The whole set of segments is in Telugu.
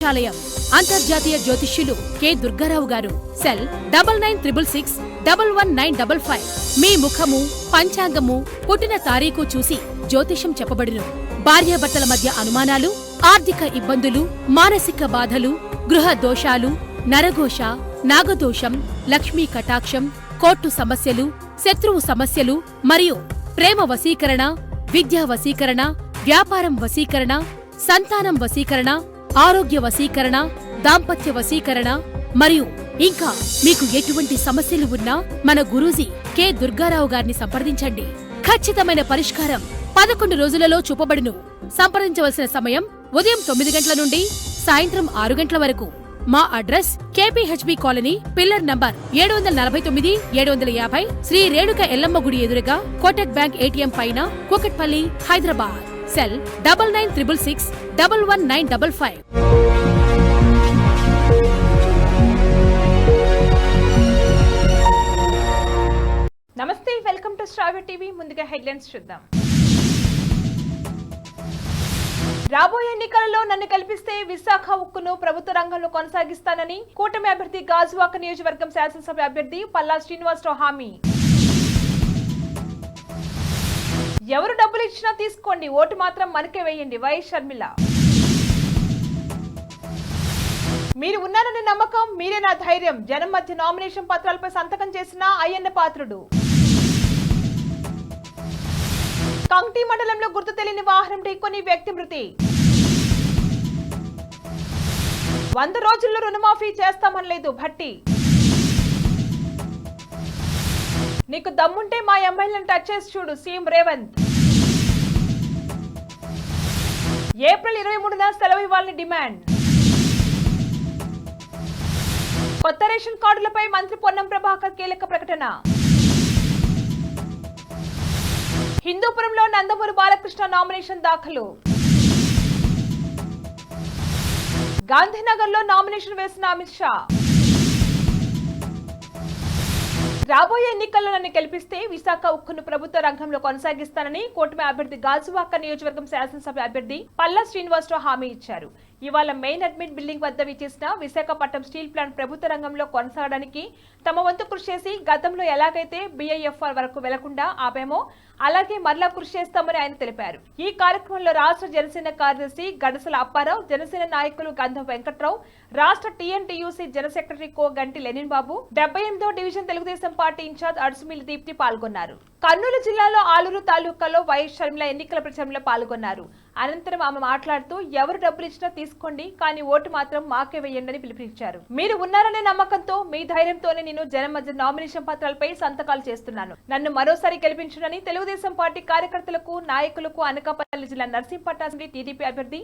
జ్యోతిషాలయం. అంతర్జాతీయ జ్యోతిష్యులు కె దుర్గారావు గారు. సెల్ 9966611955. మీ ముఖము, పంచాంగము, పుట్టిన తారీఖు చూసి జ్యోతిషం చెప్పబడును. భార్యాభర్తల మధ్య అనుమానాలు, ఆర్థిక ఇబ్బందులు, మానసిక బాధలు, గృహ దోషాలు, నరఘోష, నాగదోషం, లక్ష్మీ కటాక్షం, కోర్టు సమస్యలు, శత్రువు సమస్యలు మరియు ప్రేమ వశీకరణ, విద్యా వశీకరణ, వ్యాపారం వశీకరణ, సంతానం వశీకరణ, ఆరోగ్య వశీకరణ, దాంపత్య వశీకరణ మరియు ఇంకా మీకు ఎటువంటి సమస్యలు ఉన్నా మన గురూజీ కె దుర్గారావు గారిని సంప్రదించండి. ఖచ్చితమైన పరిష్కారం 11 రోజులలో చూపబడును. సంప్రదించవలసిన సమయం ఉదయం 9 గంటల నుండి సాయంత్రం 6 గంటల వరకు. మా address KPHB colony, pillar number 749, 750, Shri Renuka Yellamma గుడి ఎదురుగా, కోటక్ బ్యాంక్ ATM పైన, కూకట్పల్లి, హైదరాబాద్. సెల్ 9966611955. నమస్తే, వెల్కమ్ టు శ్రావ్య టీవీ. ముందుగా హెడ్లైన్స్ చూద్దాం. రాబోయే ఎన్నికలలో నన్ను గెలిపిస్తే విశాఖ ఉక్కును ప్రభుత్వ రంగంలో కొనసాగిస్తానని కూటమి అభ్యర్థి గాజువాక నియోజకవర్గం శాసనసభ అభ్యర్థి పల్లా శ్రీనివాసరావు హామీ. ఎవరు డబ్బులు ఇచ్చినా తీసుకోండి, ఓటు మాత్రం మనకే వేయండి, వైఎస్ షర్మిల. మీరు ఉన్నారనే నమ్మకం, మీరే నా ధైర్యం, జనం మధ్య నామినేషన్ పత్రాలపై సంతకం చేసిన అయ్యన్న పాత్రుడు. కంగ్టీ మండలంలో గుర్తు తెలియని వాహనం ఢీకొని వ్యక్తి మృతి. 100 రోజుల్లో రుణమాఫీ చేస్తామనలేదు భట్టి. నీకు దమ్ముంటే మా ఎమ్మెల్యేలను టచ్ చేసి చూడు, సీఎం రేవంత్. ఏప్రిల్ 23న సెలవు ఇవ్వాలని డిమాండ్. కొత్త రేషన్ కార్డులపై మంత్రి పొన్నం ప్రభాకర్ కీలక ప్రకటన. హిందూపురంలో నందమూరి బాలకృష్ణ నామినేషన్ దాఖలు. గాంధీనగర్ లో నామినేషన్ వేసిన అమిత్ షా. రాబోయే ఎన్నికల్లో నన్ను గెలిపిస్తే విశాఖ ఉక్కును ప్రభుత్వ రంగంలో కొనసాగిస్తానని కూటమి అభ్యర్థి గాజువాక నియోజకవర్గం శాసనసభ అభ్యర్థి పల్లా శ్రీనివాసరావు హామీ ఇచ్చారు. ఇవాళ మెయిన్ అడ్మిట్ బిల్డింగ్ వద్ద విచ్చేసిన విశాఖపట్నం స్టీల్ ప్లాంట్ ప్రభుత్వ రంగంలో కొనసాగడానికి తమ వంతు కృషి చేసి గతంలో ఎలాగైతే BIFR వరకు వెళ్లకుండా ఆపామో అలాగే మరలా కృషి చేస్తామని ఆయన తెలిపారు. ఈ కార్యక్రమంలో రాష్ట్ర జనసేన కార్యదర్శి గడసల అప్పారావు, జనసేన నాయకులు గంధం వెంకట్రావు, రాష్ట్ర TNTUC general secretary Koganti Lenin Babu, 78వ division Telugu Desam party incharge Adusumilli Deepti పాల్గొన్నారు. కర్నూలు జిల్లాలో ఆలూరు తాలూకాలో వైఎస్ షర్మిల ఎన్నికల ప్రచారంలో పాల్గొన్నారు. అనంతరం ఆమె మాట్లాడుతూ ఎవరు డబ్బులు ఇచ్చినా తీసుకోండి, కానీ ఓటు మాత్రం మాకే వేయండి పిలుపునిచ్చారు. మీరు ఉన్నారనే నమ్మకంతో, మీ ధైర్యంతోనే నేను జనం మధ్య నామినేషన్ పత్రాలపై సంతకాలు చేస్తున్నాను. నన్ను మరోసారి గెలిపించునని తెలుగుదేశం పార్టీ కార్యకర్తలకు, నాయకులకు అనకాపల్లి జిల్లా నర్సింపట్నం TDP అభ్యర్థి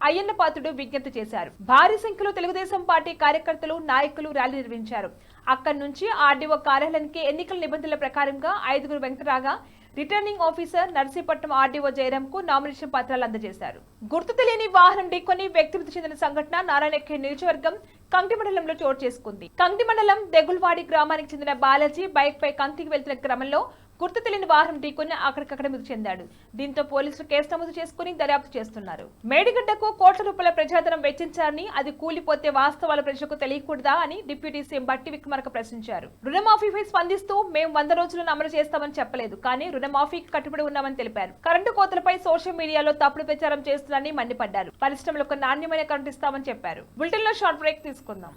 అయ్యన్న పాత్రుడు విజ్ఞప్తి చేశారు. భారీ సంఖ్యలో తెలుగుదేశం పార్టీ కార్యకర్తలు, నాయకులు ర్యాలీ నిర్వహించారు. అక్కడి నుంచి RDO కార్యాలయానికి ఎన్నికల నిబంధనల ప్రకారంగా 5 వెంకటరాగా, రిటర్నింగ్ ఆఫీసర్ నర్సీపట్నం RDO జయరాంకు నామినేషన్ పత్రాలు అందజేశారు. గుర్తు తెలియని వాహనం ఢీకొని వ్యక్తి మృతి చెందిన సంఘటన నారాయణఖేడ్ నియోజకవర్గం కంకి మండలంలో చోటు చేసుకుంది. కంకి మండలం దెగుల్వాడి గ్రామానికి చెందిన బాలాజీ బైక్ పై కంకికి వెళ్తున్న క్రమంలో గుర్తు తెలియని వాహనం ఢీకొని అక్కడికక్కడ మృతి చెందాడు. దీంతో పోలీసులు కేసు నమోదు చేసుకుని దర్యాప్తు చేస్తున్నారు. మేడిగడ్డకు కోట్ల రూపాయల ప్రజాధనం వెచ్చించారని, అది కూలిపోతే వాస్తవాల ప్రజలకు తెలియకూడదా అని డిప్యూటీ సీఎం బట్టి విక్రమార్క ప్రశ్నించారు. రుణమాఫీపై స్పందిస్తూ మేము 100 రోజులను అమలు చేస్తామని చెప్పలేదు, కానీ రుణమాఫీకి కట్టుబడి ఉన్నామని తెలిపారు. కరెంటు కోతలపై సోషల్ మీడియాలో తప్పుడు ప్రచారం చేస్తున్నారని మండిపడ్డారు. పరిశ్రమలకు నాణ్యమైన కరెంటు ఇస్తామని చెప్పారు. బులెటిన్ లో షార్ట్ బ్రేక్ తీసుకుందాం.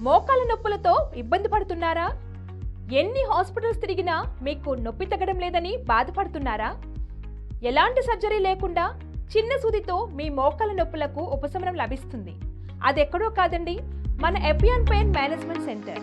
మోకాల నొప్పులతో ఇబ్బంది పడుతున్నారా? ఎన్ని హాస్పిటల్స్ తిరిగినా మీకు నొప్పి తగ్గడం లేదని బాధపడుతున్నారా? ఎలాంటి సర్జరీ లేకుండా చిన్న సూదితో మీ మోకాల నొప్పులకు ఉపశమనం లభిస్తుంది. అదెక్కడో కాదండి, మన Epione pain management centre.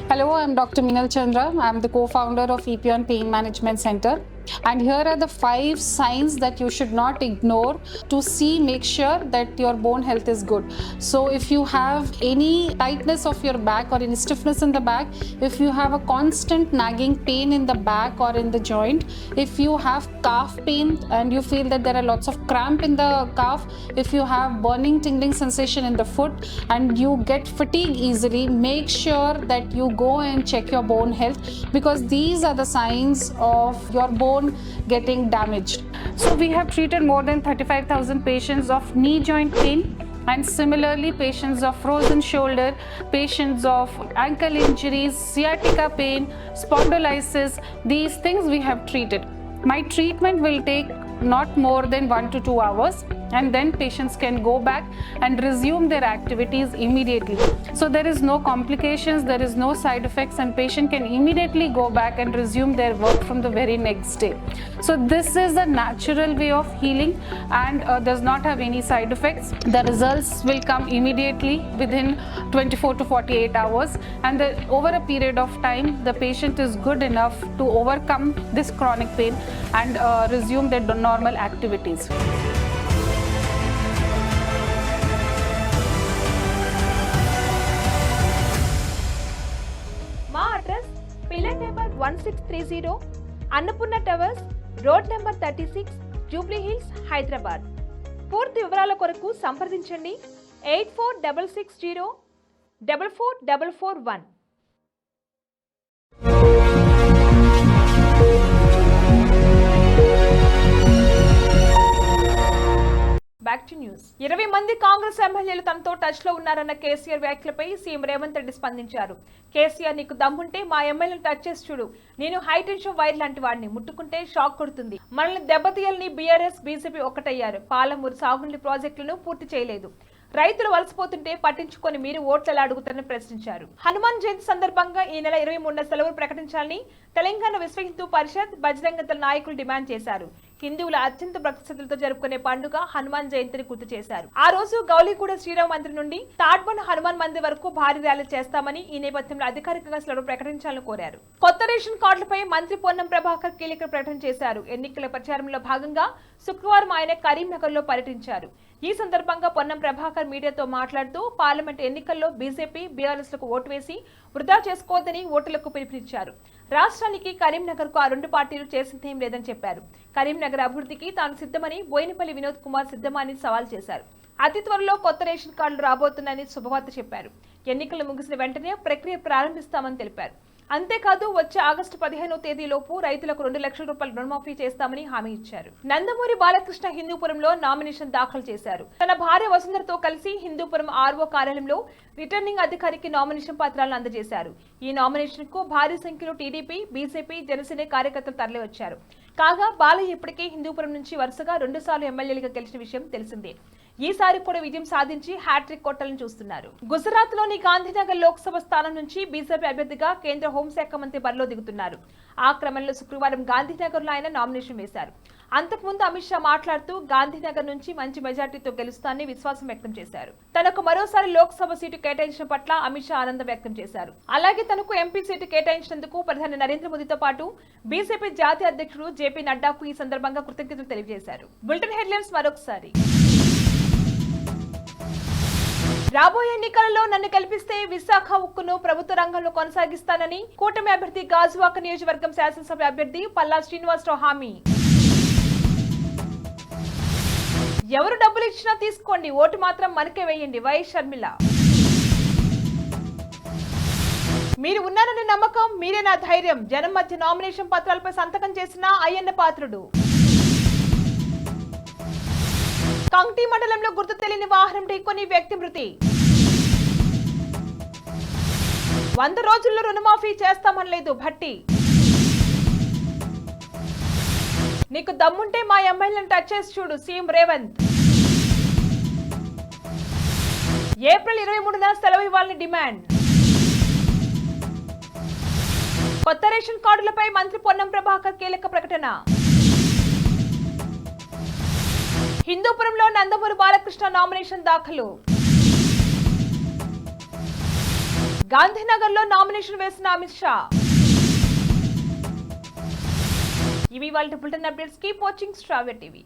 Hello, I'm Dr. Minal Chandra. I'm the co-founder of EPON Pain Management Center. And here are the 5 signs that you should not ignore to make sure that your bone health is good. So if you have any tightness of your back or any stiffness in the back, if you have a constant nagging pain in the back or in the joint, if you have calf pain and you feel that there are lots of cramp in the calf, if you have burning tingling sensation in the foot and you get fatigue easily, make sure that you go and check your bone health, because these are the signs of your bone getting damaged. So we have treated more than 35,000 patients of knee joint pain, and similarly patients of frozen shoulder, patients of ankle injuries, sciatica pain, spondylosis. These things we have treated. My treatment will take not more than 1 to 2 hours, and then patients can go back and resume their activities immediately. So there is no complications, there is no side effects, and patient can immediately go back and resume their work from the very next day. So this is a natural way of healing and does not have any side effects. The results will come immediately within 24 to 48 hours, and over a period of time the patient is good enough to overcome this chronic pain and resume their normal activities. మా address pillar number 1630 Annapurna towers, road number 36, Jubilee hills, Hyderabad. పూర్తి వివరాల కొరకు సంప్రదించండి 8466044441. Back to news. 20 మంది కాంగ్రెస్ ఎమ్మెల్యేలు తనతో టచ్ లో ఉన్నారన్న కేసీఆర్ వ్యాఖ్యలపై సీఎం రేవంత్ రెడ్డి స్పందించారు. కేసీఆర్, నీకు దమ్ముంటే మా ఎమ్మెల్యేలు టచ్ చేసి చూడు. నేను హై టెన్షన్ వైర్ లాంటి వాడిని, ముట్టుకుంటే షాక్ కొడుతుంది. మనల్ని దెబ్బతీయాలని బీఆర్ఎస్ బీజేపీ ఒక్కటయ్యారు. పాలమూరు సాగునీటి ప్రాజెక్టులను పూర్తి చేయలేదు. రైతులు వలసపోతుంటే పట్టించుకొని మీరు ఓట్లలా అడుగుతారని ప్రశ్నించారు. హనుమాన్ జయంతి సందర్భంగా ఈ నెల 23న సెలవులు ప్రకటించాలని తెలంగాణ విశ్వ హిందూ పరిషత్, బజరంగ దళ నాయకులు డిమాండ్ చేశారు. హిందువుల అత్యంత భక్తి శ్రద్ధలతో జరుపుకునే పండుగ హనుమాన్ జయంతిని గుర్తు చేశారు. ఆ రోజు గౌలీగూడ శ్రీరామ మందిర్ నుండి తాడ్మన్ హనుమాన్ మందిర్ వరకు భారీ ర్యాలీ చేస్తామని, ఈ నేపథ్యంలో అధికారికంగా సెలవు ప్రకటించాలని కోరారు. కొత్త రేషన్ కార్డులపై మంత్రి పొన్నం ప్రభాకర్ కీలక ప్రకటన చేశారు. ఎన్నికల ప్రచారంలో భాగంగా శుక్రవారం ఆయన కరీంనగర్ లో పర్యటించారు. ఈ సందర్భంగా పొన్నం ప్రభాకర్ మీడియాతో మాట్లాడుతూ పార్లమెంట్ ఎన్నికల్లో బీజేపీ, బీఆర్ఎస్ లకు ఓటు వేసి వృధా చేసుకోవద్దని ఓటర్లకు పిలుపునిచ్చారు. రాష్ట్రానికి కరీంనగర్ కు ఆ 2 పార్టీలు చేసిందేం లేదని చెప్పారు. కరీంనగర్ అభివృద్ధికి తాను సిద్ధమని బోయినపల్లి వినోద్ కుమార్ సిద్ధమని సవాల్ చేశారు. అతి త్వరలో కొత్త రేషన్ కార్డులు రాబోతున్నాయని శుభవార్త చెప్పారు. ఎన్నికలు ముగిసిన వెంటనే ప్రక్రియ ప్రారంభిస్తామని తెలిపారు. అంతేకాదు వచ్చే ఆగస్టు 15వ తేదీలోపు రైతులకు 2 లక్షల రూపాయల రుణమాఫీ చేస్తామని హామీ ఇచ్చారు. నందమూరి బాలకృష్ణ హిందూపురంలో నామినేషన్ దాఖలు చేశారు. తన భార్య వసుంధరతో కలిసి హిందూపురం ఆర్ఓ కార్యాలయంలో రిటర్నింగ్ అధికారికి నామినేషన్ పత్రాలను అందజేశారు. ఈ నామినేషన్ కు భారీ సంఖ్యలో టీడీపీ, బీజేపీ, జనసేన కార్యకర్తలు తరలివచ్చారు. కాగా బాలయ్య ఇప్పటికే హిందూపురం నుంచి వరుసగా 2 సార్లు ఎమ్మెల్యేలుగా గెలిచిన విషయం తెలిసిందే. ఈసారి కూడా విజయం సాధించి హ్యాట్రిక్ కొట్టాలని చూస్తున్నారు. గుజరాత్ లోని గాంధీనగర్ లోక్సభ స్థానం నుంచి బీజేపీ అభ్యర్థిగా కేంద్ర హోంశాఖ మంత్రి బరిలో దిగుతున్నారు. ఆ క్రమంలో శుక్రవారం గాంధీనగర్ లో ఆయన నామినేషన్ వేశారు. అంతకుముందు అమిత్ షా మాట్లాడుతూ గాంధీనగర్ నుంచి మంచి మెజార్టీతో గెలుస్తానని విశ్వాసం వ్యక్తం చేశారు. తనకు మరోసారి లోక్సభ సీటు కేటాయించిన పట్ల అమిత్ షా ఆనందం వ్యక్తం చేశారు. అలాగే తనకు ఎంపీ సీటు కేటాయించినందుకు ప్రధాని నరేంద్ర మోదీతో పాటు బీజేపీ జాతీయ అధ్యక్షుడు జేపీ నడ్డాకు ఈ సందర్భంగా కృతజ్ఞతలు తెలియజేశారు. బులెటిన్ హెడ్లైన్స్ మరొకసారి. రాబోయే ఎన్నికలలో నన్ను గెలిపిస్తే విశాఖ ఉక్కును ప్రభుత్వ రంగంలో కొనసాగిస్తానని కూటమి అభ్యర్థి గాజువాక నియోజకవర్గం శాసనసభ అభ్యర్థి పల్లా శ్రీనివాసరావు హామీ. ఎవరు డబ్బులు ఇచ్చినా తీసుకోండి, ఓటు మాత్రం మనకే వేయండి, వైఎస్ షర్మిల. మీరు ఉన్నారనే నమ్మకం, మీరే నా ధైర్యం, జనం మధ్య నామినేషన్ పత్రాలపై సంతకం చేసిన అయ్యన్న పాత్రుడు. కంగ్టీ మండలంలో గుర్తు తెలియని వాహనం ఢీకొని వ్యక్తి మృతి. 100 రోజుల్లో రుణమాఫీ చేస్తామనలేదు భట్టి. నీకు దమ్ముంటే మా ఎమ్మెల్యేలను టచ్ చేసి చూడు, సీఎం రేవంత్. ఏప్రిల్ 23న సెలవు ఇవ్వాలని డిమాండ్. కొత్త రేషన్ కార్డులపై మంత్రి పొన్నం ప్రభాకర్ కీలక ప్రకటన. హిందూపురంలో నందమూరి బాలకృష్ణ నామినేషన్ దాఖలు. గాంధీనగర్ లో నామినేషన్ వేసిన అమిత్ షా. ఇవి వాళ్ళ బులెటిన్ అప్డేట్స్. కీప్ వాచింగ్ శ్రావ్య టీవీ.